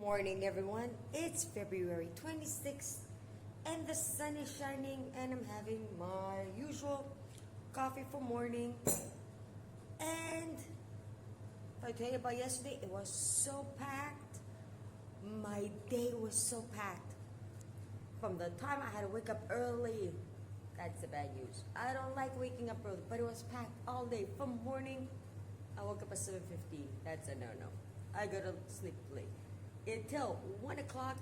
morning, everyone. It's February 26th, and the sun is shining, and I'm having my usual coffee for morning. And if I tell you about yesterday, it was so packed. My day was so packed. From the time I had to wake up early, that's the bad news. I don't like waking up early, but it was packed all day. From morning, I woke up at 7:50. That's a no-no. I go to sleep late. Until 1 o'clock,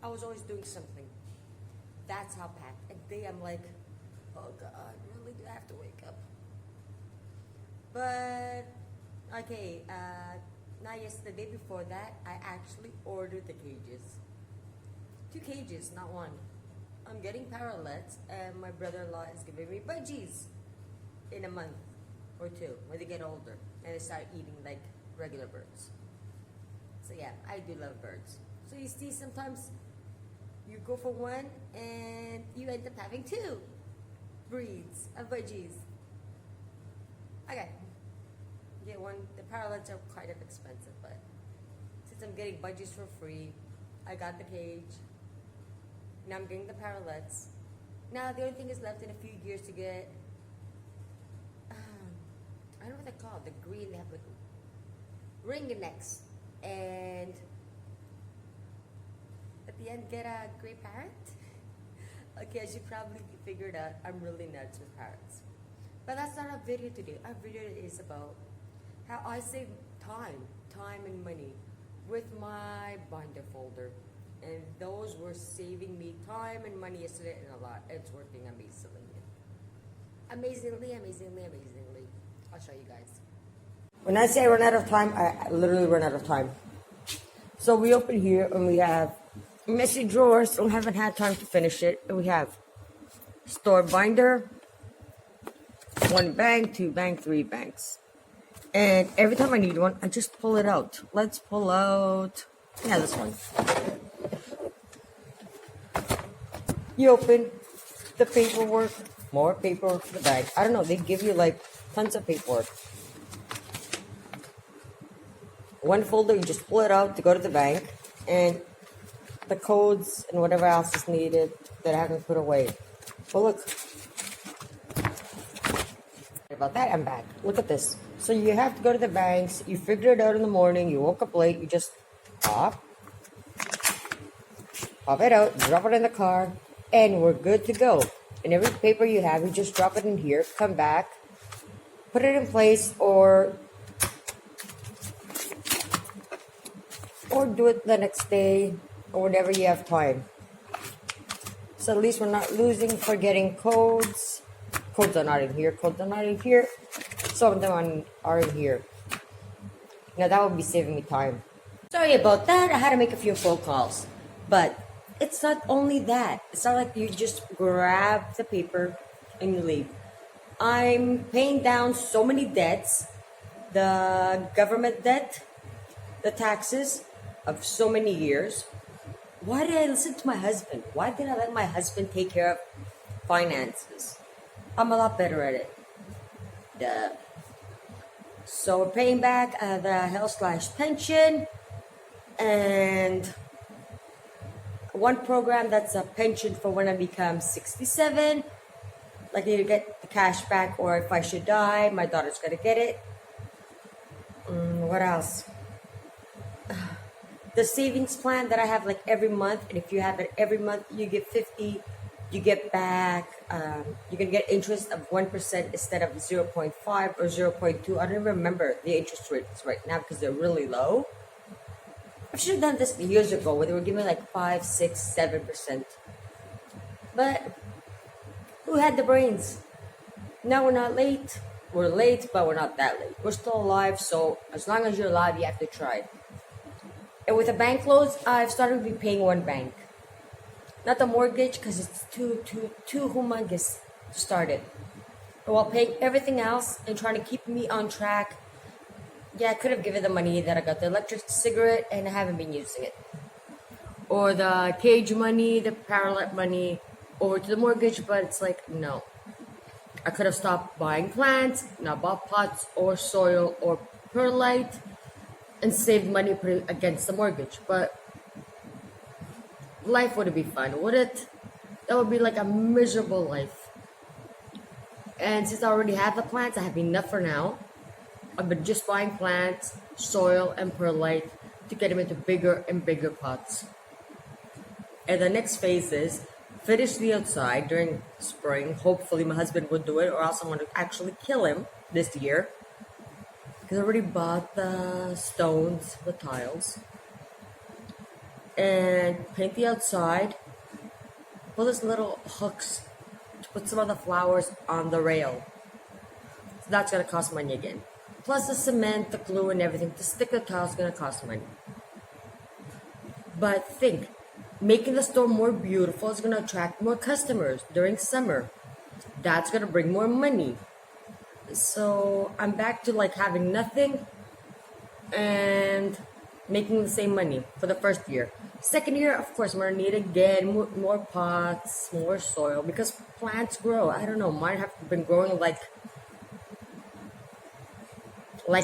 I was always doing something. That's how packed. And today I'm like, oh God, really do I have to wake up? But, okay, now the day before that, I actually ordered the cages. 2 cages, not 1. I'm getting parrotlets, and my brother-in-law is giving me budgies in a month or 2 when they get older and they start eating like regular birds. So yeah, I do love birds. So you see, sometimes you go for 1 and you end up having 2 breeds of budgies. Okay, get 1. The parrotlets are kind of expensive, but since I'm getting budgies for free, I got the cage. Now I'm getting the parrotlets. Now the only thing is left in a few years to get, I don't know what they're called, the green, they have like ringnecks, and at the end get a gray parrot. Okay, as you probably figured out, I'm really nuts with parrots. But that's not our video today. Our video is about how I save time and money with my binder folder. And those were saving me time and money yesterday and a lot. It's working amazingly. Amazingly. I'll show you guys. When I say I run out of time, I literally run out of time. So we open here and we have messy drawers. So we haven't had time to finish it. And we have store binder, 1 bank, 2 bank, 3 banks. And every time I need one, I just pull it out. Let's pull out, this one. You open the paperwork, more paperwork for the bag. I don't know, they give you like tons of paperwork. 1 folder, you just pull it out to go to the bank, and the codes and whatever else is needed that I haven't put away. But look, about that, I'm back. Look at this. So you have to go to the banks, you figure it out in the morning, you woke up late, you just pop it out, drop it in the car, and we're good to go. And every paper you have, you just drop it in here, come back, put it in place, or do it the next day, or whenever you have time. So at least we're not forgetting codes. Codes are not in here. Some of them are in here. Now that would be saving me time. Sorry about that. I had to make a few phone calls. But it's not only that. It's not like you just grab the paper and you leave. I'm paying down so many debts. The government debt, the taxes of so many years. Why did I listen to my husband? Why did I let my husband take care of finances? I'm a lot better at it. Duh. So we're paying back the health/pension, and 1 program that's a pension for when I become 67. Like, you get the cash back, or if I should die, my daughter's gonna get it. What else? The savings plan that I have like every month, and if you have it every month, you get 50. You get back, you're going to get interest of 1% instead of 0.5 or 0.2. I don't even remember the interest rates right now because they're really low. I should have done this years ago where they were giving like 5, 6, 7%. But who had the brains? Now we're not late. We're late, but we're not that late. We're still alive, so as long as you're alive, you have to try. And with the bank loans, I've started repaying 1 bank. Not the mortgage, because it's too humongous to start it. But while paying everything else and trying to keep me on track, yeah, I could have given the money that I got the electric cigarette, and I haven't been using it. Or the cage money, the parrot money, over to the mortgage, but it's like, no. I could have stopped buying plants, not bought pots or soil or perlite. and save money put it against the mortgage. But life wouldn't be fun, would it? That would be like a miserable life. And since I already have the plants, I have enough for now. I've been just buying plants, soil, and perlite to get them into bigger and bigger pots. And the next phase is finish the outside during spring. Hopefully my husband would do it, or else I'm going to actually kill him this year. Because I already bought the stones, the tiles. And paint the outside. Put those little hooks to put some of the flowers on the rail. So that's going to cost money again. Plus the cement, the glue, and everything to stick the tiles is going to cost money. But think, making the store more beautiful is going to attract more customers during summer. That's going to bring more money. So I'm back to like having nothing and making the same money for the first year. Second year, of course, I'm going to need again more pots, more soil, because plants grow. I don't know, mine have been growing like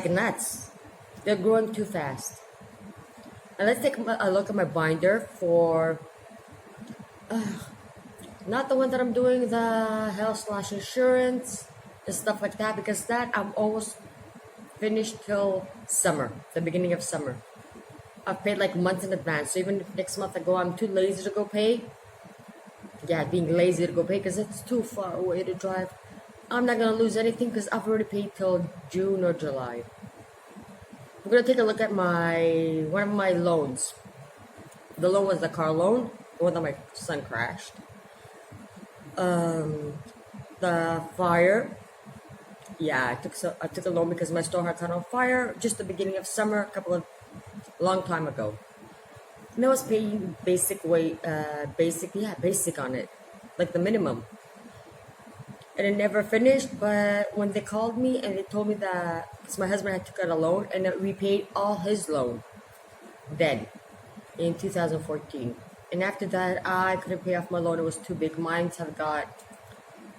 nuts. They're growing too fast. And let's take a look at my binder for not the one that I'm doing the health/insurance and stuff like that, because that I'm almost finished till summer, the beginning of summer. I've paid like months in advance, so even if next month I go, I'm too lazy to go pay. Yeah, being lazy to go pay because it's too far away to drive. I'm not gonna lose anything because I've already paid till June or July. I'm gonna take a look at one of my loans. The loan was the car loan, the one that my son crashed. The fire. Yeah, I took a loan because my store had caught on fire just the beginning of summer, long time ago. And I was paying basic on it, like the minimum. And it never finished, but when they called me and they told me that, because my husband had took out a loan and we paid all his loan then in 2014. And after that, I couldn't pay off my loan. It was too big. But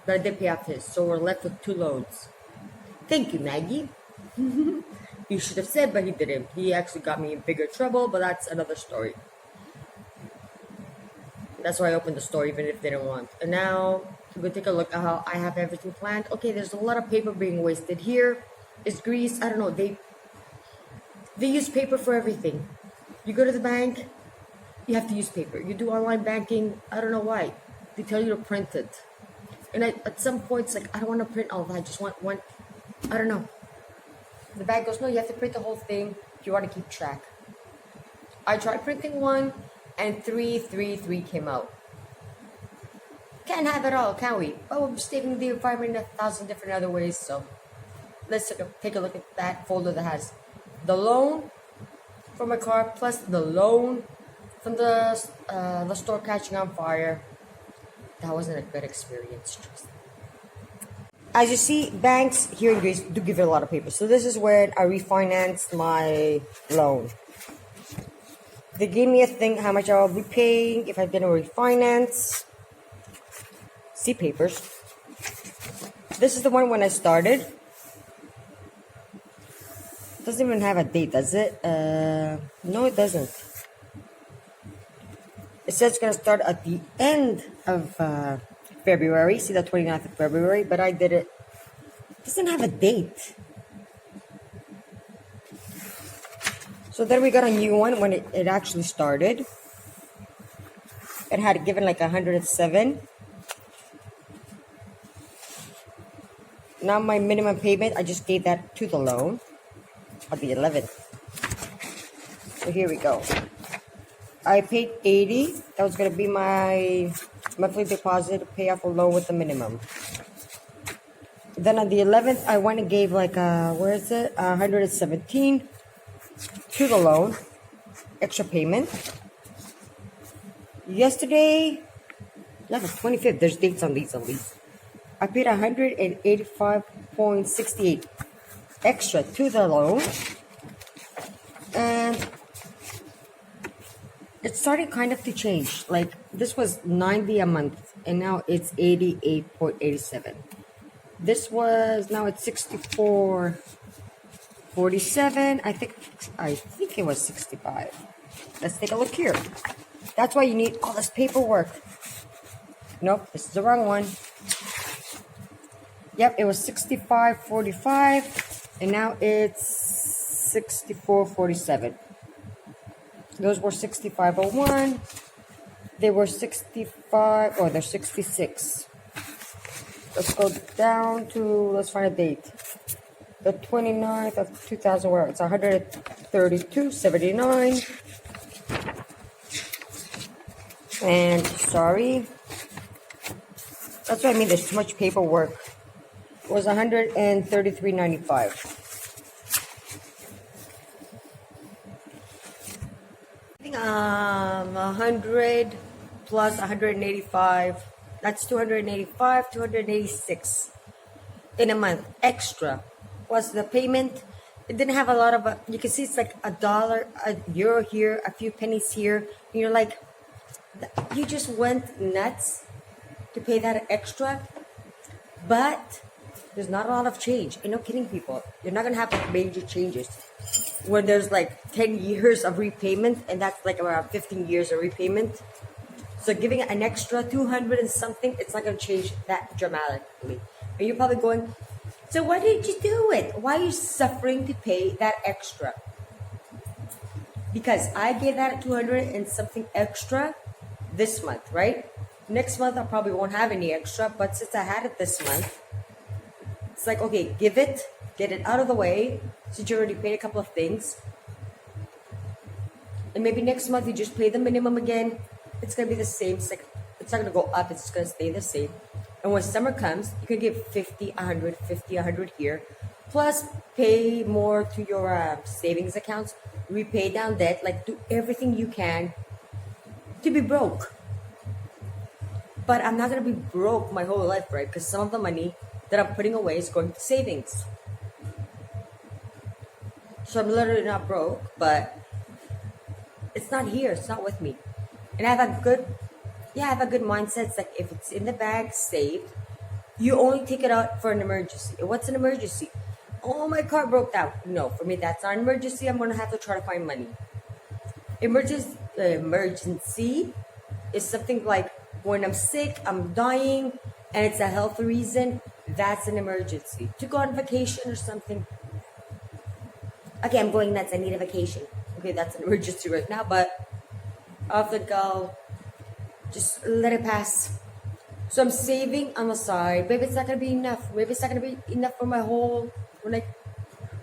I did pay off his. So we're left with 2 loans. Thank you, Maggie. He should have said, but he didn't. He actually got me in bigger trouble, but that's another story. That's why I opened the store, even if they didn't want. And now, we're going to take a look at how I have everything planned. Okay, there's a lot of paper being wasted here. It's grease. I don't know. They use paper for everything. You go to the bank, you have to use paper. You do online banking, I don't know why. They tell you to print it. And at some point, it's like, I don't want to print all that. I just want one. I don't know. The bank goes, no, you have to print the whole thing if you want to keep track. I tried printing one, and 333 came out. Can't have it all, can we? Oh, we're saving the environment in 1,000 different other ways. So let's take a look at that folder that has the loan for my car, plus the loan from the store catching on fire. That wasn't a good experience, trust me. As you see, banks here in Greece do give you a lot of paper. So this is where I refinanced my loan. They gave me a thing how much I will be paying if I didn't refinance. See papers. This is the one when I started. Doesn't even have a date, does it? No, it doesn't. It says it's going to start at the end of February. See, the 29th of February. But I did it. It doesn't have a date. So then we got a new one when it actually started. It had given like 107. Now my minimum payment, I just gave that to the loan on the 11th. So here we go. I paid 80. That was going to be my monthly deposit to pay off a loan with the minimum. Then on the 11th, I went and gave like, 117 to the loan. Extra payment. Yesterday, not the 25th, there's dates on these at least. I paid 185.68 extra to the loan. And it's starting kind of to change. Like, this was 90 a month, and now it's 88.87. This was, now it's 64.86. 47. I think it was 65. Let's take a look here. That's why you need all this paperwork. Nope, this is the wrong one. Yep, it was 65.45, and now it's 64.47. Those were 65.01. They were 65, oh, they're 66. Let's go down to, let's find a date. The 29th of 2000, where it's 132.79. And sorry. That's what I mean, there's too much paperwork. It was 133.95. I think 100 plus 185. That's 285, 286 in a month extra. Was the payment? It didn't have a lot of. You can see it's like $1, €1 here, a few pennies here. And you're like, you just went nuts to pay that extra, but there's not a lot of change. And no kidding, people. You're not gonna have like major changes when there's like 10 years of repayment, and that's like around 15 years of repayment. So giving an extra 200 and something, it's not gonna change that dramatically. And you're probably going, so why did you do it? Why are you suffering to pay that extra? Because I gave that 200 and something extra this month, right? Next month I probably won't have any extra, but since I had it this month, it's like, okay, give it, get it out of the way, since you already paid a couple of things. And maybe next month you just pay the minimum again. It's gonna be the same. It's not gonna go up, it's just gonna stay the same. And when summer comes, you can give 50, 100, 50, 100 here. Plus, pay more to your savings accounts. Repay down debt. Like, do everything you can to be broke. But I'm not going to be broke my whole life, right? Because some of the money that I'm putting away is going to savings. So I'm literally not broke, but it's not here. It's not with me. And I have a good mindset. It's like, if it's in the bag, saved, you only take it out for an emergency. And what's an emergency? Oh, my car broke down. No, for me, that's not an emergency. I'm going to have to try to find money. Emergency is something like when I'm sick, I'm dying, and it's a health reason. That's an emergency. To go on vacation or something. Okay, I'm going nuts. I need a vacation. Okay, that's an emergency right now, but I'll have to go. Just let it pass. So I'm saving on the side. Maybe it's not going to be enough. Maybe it's not going to be enough for my whole, when I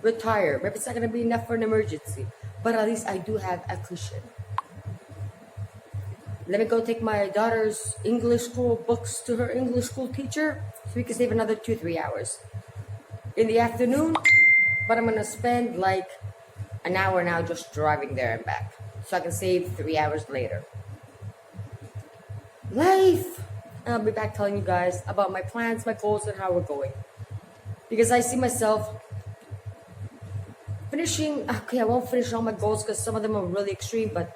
retire. Maybe it's not going to be enough for an emergency. But at least I do have a cushion. Let me go take my daughter's English school books to her English school teacher so we can save another 2-3 hours in the afternoon. But I'm going to spend like an hour now just driving there and back so I can save 3 hours later. Life! And I'll be back telling you guys about my plans, my goals, and how we're going. Because I see myself finishing. Okay, I won't finish all my goals because some of them are really extreme, but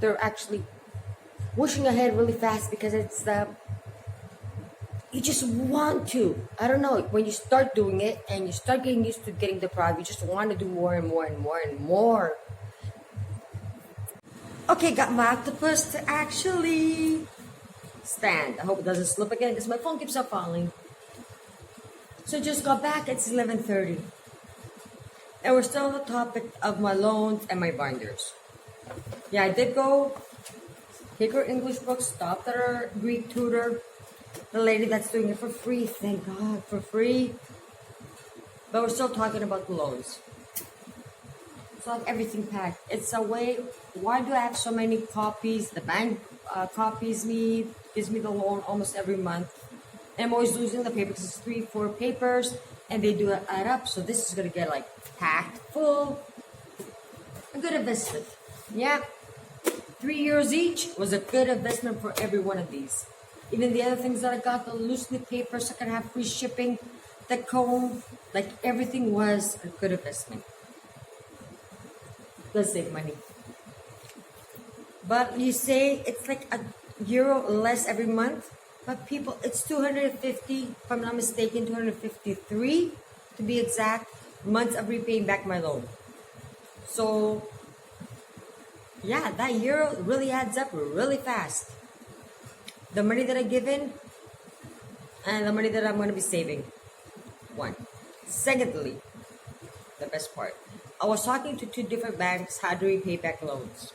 they're actually whooshing ahead really fast because it's you just want to. I don't know, when you start doing it and you start getting used to getting deprived, you just want to do more and more and more and more. Okay, got my octopus to actually stand. I hope it doesn't slip again because my phone keeps on falling. So just got back. It's 11:30. And we're still on the topic of my loans and my binders. Yeah, I did go take her English books, stopped at her Greek tutor, the lady that's doing it for free. Thank God, for free. But we're still talking about the loans. So I have everything packed. It's a way. Why do I have so many copies? The bank gives me the loan almost every month. And I'm always losing the papers. It's 3-4 papers, and they do add up. So this is gonna get like packed full. A good investment. Yeah. 3 years each was a good investment for every one of these. Even the other things that I got, the loose leaf papers, I can have free shipping, the comb, like everything was a good investment. Let's save money. But you say it's like €1 less every month. But people, it's 250, if I'm not mistaken, 253 to be exact. months of repaying back my loan. So yeah, that year really adds up really fast. The money that I give in and the money that I'm going to be saving. One. Secondly, the best part, I was talking to two different banks how to repay back loans.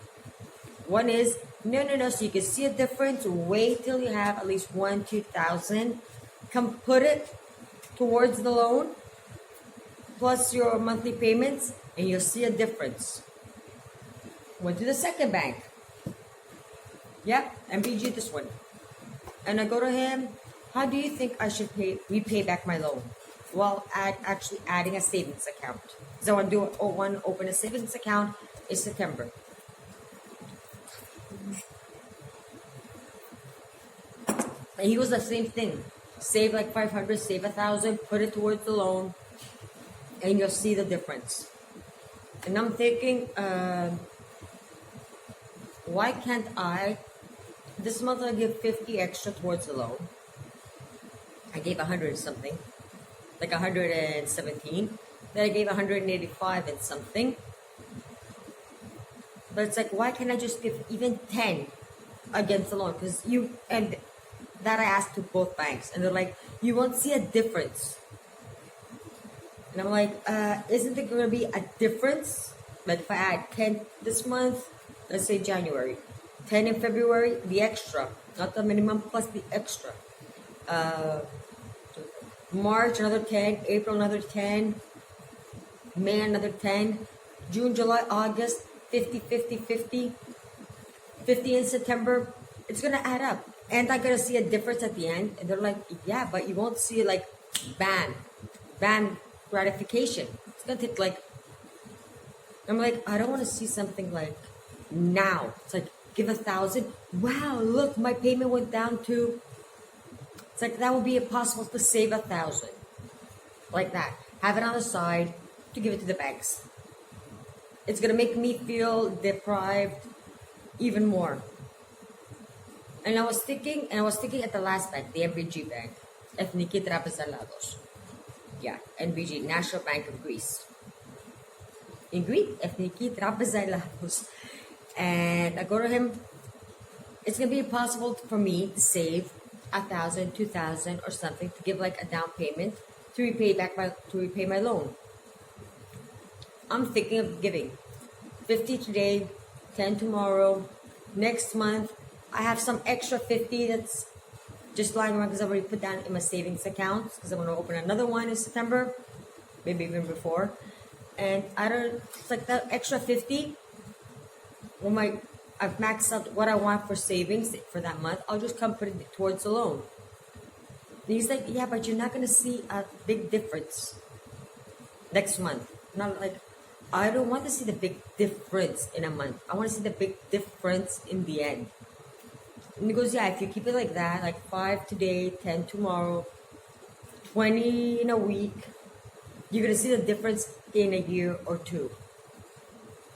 One is, no, so you can see a difference. Wait till you have at least 2,000. Come put it towards the loan plus your monthly payments and you'll see a difference. Went to the second bank. Yep, MBG this one. And I go to him, how do you think I should repay back my loan? Well, actually adding a savings account. So I want to open a savings account in September. And he was the same thing. Save like 500, save 1,000, put it towards the loan, and you'll see the difference. And I'm thinking, why can't I? This month I give 50 extra towards the loan. I gave 100 and something, like 117. Then I gave 185 and something. But it's like, why can't I just give even 10 against the loan? Because that I asked to both banks, and they're like, you won't see a difference. And I'm like, isn't there going to be a difference? Like if I add 10 this month, let's say January, 10 in February, the extra, not the minimum plus the extra. March, another 10, April, another 10, May, another 10, June, July, August, 50, 50, 50, 50 in September. It's going to add up. And I'm going to see a difference at the end. And they're like, yeah, but you won't see like bam gratification. It's going to take like, I'm like, I don't want to see something like now. It's like, give 1,000. Wow, look, my payment went down to, it's like, that would be impossible to save 1,000. Like that. Have it on the side to give it to the banks. It's going to make me feel deprived even more. And I was thinking at the last bank, the NBG bank, Ethniki Trapezalados. Yeah, NBG, National Bank of Greece. In Greek, Ethniki Trapezalados. And I go to him, it's going to be impossible for me to save 1,000, 2,000 or something to give like a down payment to repay my loan. I'm thinking of giving 50 today, 10 tomorrow, next month. I have some extra 50 that's just lying around because I've already put down in my savings account because I'm going to open another one in September, maybe even before. And it's like that extra 50, when I've maxed out what I want for savings for that month, I'll just come put it towards the loan. And he's like, yeah, but you're not going to see a big difference next month. Not like, I don't want to see the big difference in a month. I want to see the big difference in the end. And he goes, yeah, if you keep it like that, like 5 today, 10 tomorrow, 20 in a week, you're going to see the difference in a year or two.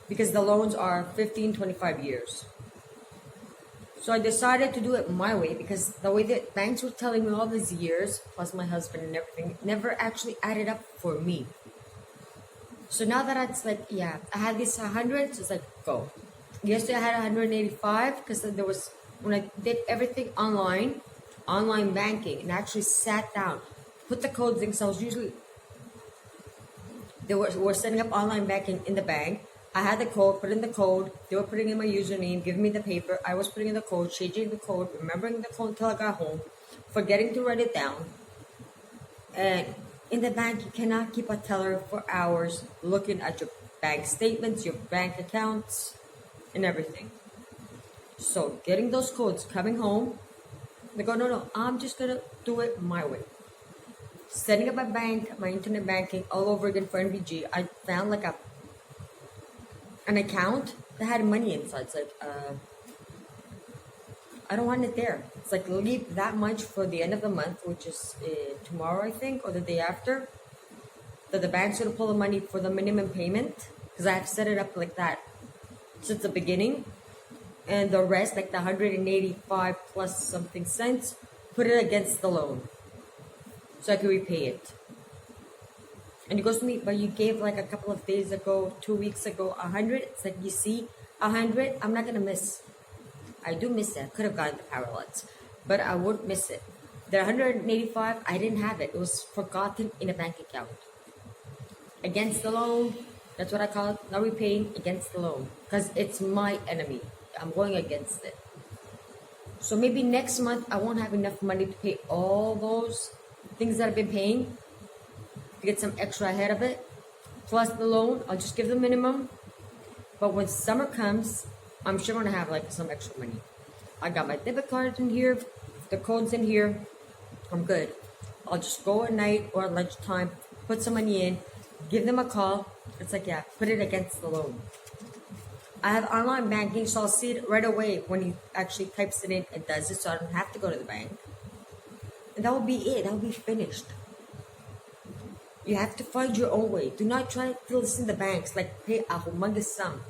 Because the loans are 15, 25 years. So I decided to do it my way because the way that banks were telling me all these years, plus my husband and everything, never actually added up for me. So now that it's like, yeah, I had this 100, so it's like, go. Yesterday I had 185 because there was, when I did everything online banking, and I actually sat down, put the codes in, because I was usually, we're setting up online banking in the bank. I had the code, put in the code, they were putting in my username, giving me the paper, I was putting in the code, changing the code, remembering the code until I got home, forgetting to write it down. And in the bank, you cannot keep a teller for hours looking at your bank statements, your bank accounts, and everything. So getting those codes, coming home, they go, no, I'm just going to do it my way. Setting up my bank, my internet banking all over again for NBG, I found like an account that had money inside. It's like, I don't want it there. It's like, leave that much for the end of the month, which is tomorrow, I think, or the day after, that the bank's going to pull the money for the minimum payment, because I have set it up like that since the beginning. And the rest, like the 185 plus something cents, put it against the loan so I can repay it. And he goes to me, but you gave like a couple of days ago, 2 weeks ago, 100. It's like, you see, 100, I'm not going to miss. I do miss it. I could have gotten the parallels, but I would miss it. The 185, I didn't have it. It was forgotten in a bank account. Against the loan, that's what I call it. Not repaying, against the loan. Because it's my enemy. I'm going against it. So maybe next month, I won't have enough money to pay all those things that I've been paying, to get some extra ahead of it. Plus the loan, I'll just give the minimum. But when summer comes, I'm sure I'm going to have like some extra money. I got my debit card in here, the code's in here. I'm good. I'll just go at night or at lunchtime, put some money in, give them a call. It's like, yeah, put it against the loan. I have online banking, so I'll see it right away when he actually types it in and does it, so I don't have to go to the bank. And that will be it. That will be finished. You have to find your own way. Do not try to listen to banks, like pay a humongous sum.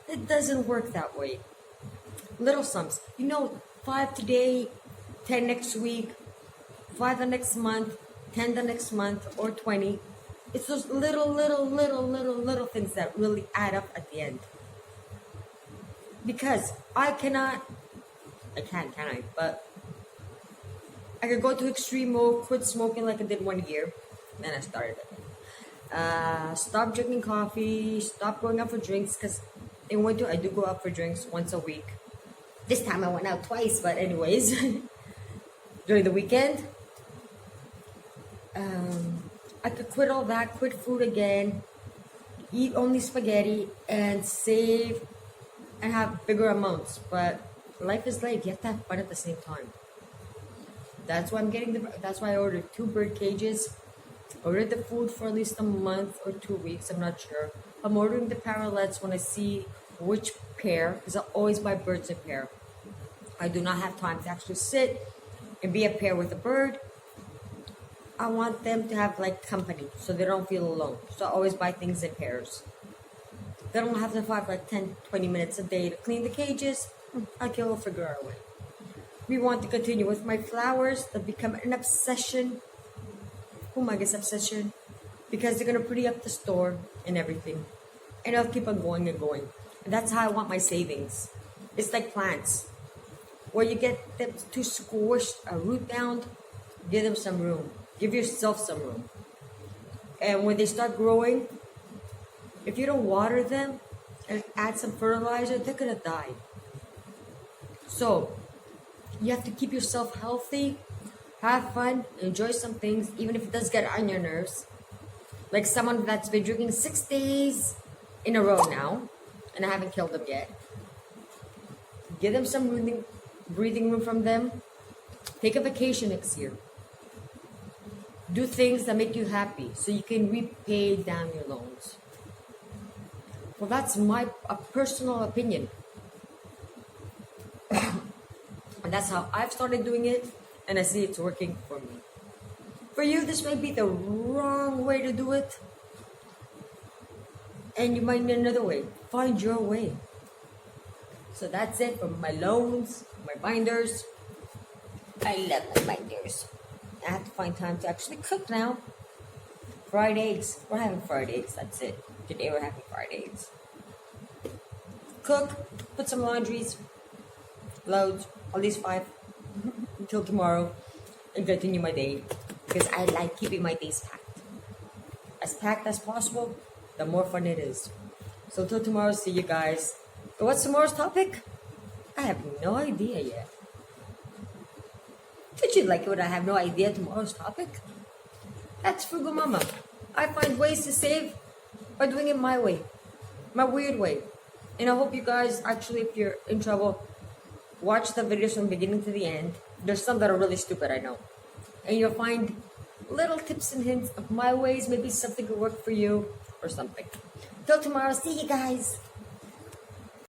It doesn't work that way. Little sums. 5 today, 10 next week, 5 the next month, 10 the next month, or 20. It's those little things that really add up at the end. Because I can, but I could go to extreme mode, quit smoking like I did 1 year, then I started again. Stop drinking coffee, stop going out for drinks, because in winter I do go out for drinks once a week. This time I went out twice, but anyways, during the weekend, I could quit all that, quit food again, eat only spaghetti, and save and have bigger amounts. But life is life. You have to have fun at the same time. That's why that's why I ordered 2 bird cages. Ordered the food for at least a month or 2 weeks. I'm not sure. I'm ordering the parrotlets when I see which pair, because I always buy birds in pair. I do not have time to actually sit and be a pair with a bird. I want them to have like company, so they don't feel alone. So I always buy things in pairs. They don't have to have like 10-20 minutes a day to clean the cages. I can figure out a way. We want to continue with my flowers that become an obsession. Humongous obsession. Because they're going to pretty up the store and everything. And I'll keep on going and going. And that's how I want my savings. It's like plants. Where you get them too squished, a root bound, give them some room. Give yourself some room. And when they start growing, if you don't water them and add some fertilizer, they're going to die. So, you have to keep yourself healthy, have fun, enjoy some things, even if it does get on your nerves. Like someone that's been drinking 6 days in a row now, and I haven't killed them yet. Give them some breathing room from them. Take a vacation next year. Do things that make you happy so you can repay down your loans. Well, that's my personal opinion. And that's how I've started doing it, and I see it's working for me. For you, this might be the wrong way to do it, and you might need another way. Find your way. So that's it for my loans, my binders. I love my binders. I have to find time to actually cook now. Fried eggs. We're having fried eggs. That's it. Today we're having fried eggs. Cook. Put some laundries. Loads. At least 5. Until tomorrow. And continue my day. Because I like keeping my days packed as possible. The more fun it is. So till tomorrow. See you guys. So what's tomorrow's topic? I have no idea yet. Did you like it when I have no idea tomorrow's topic? That's Frugal Mama. I find ways to save by doing it my way. My weird way. And I hope you guys, actually, if you're in trouble, watch the videos from beginning to the end. There's some that are really stupid, I know. And you'll find little tips and hints of my ways. Maybe something could work for you or something. Till tomorrow. See you guys.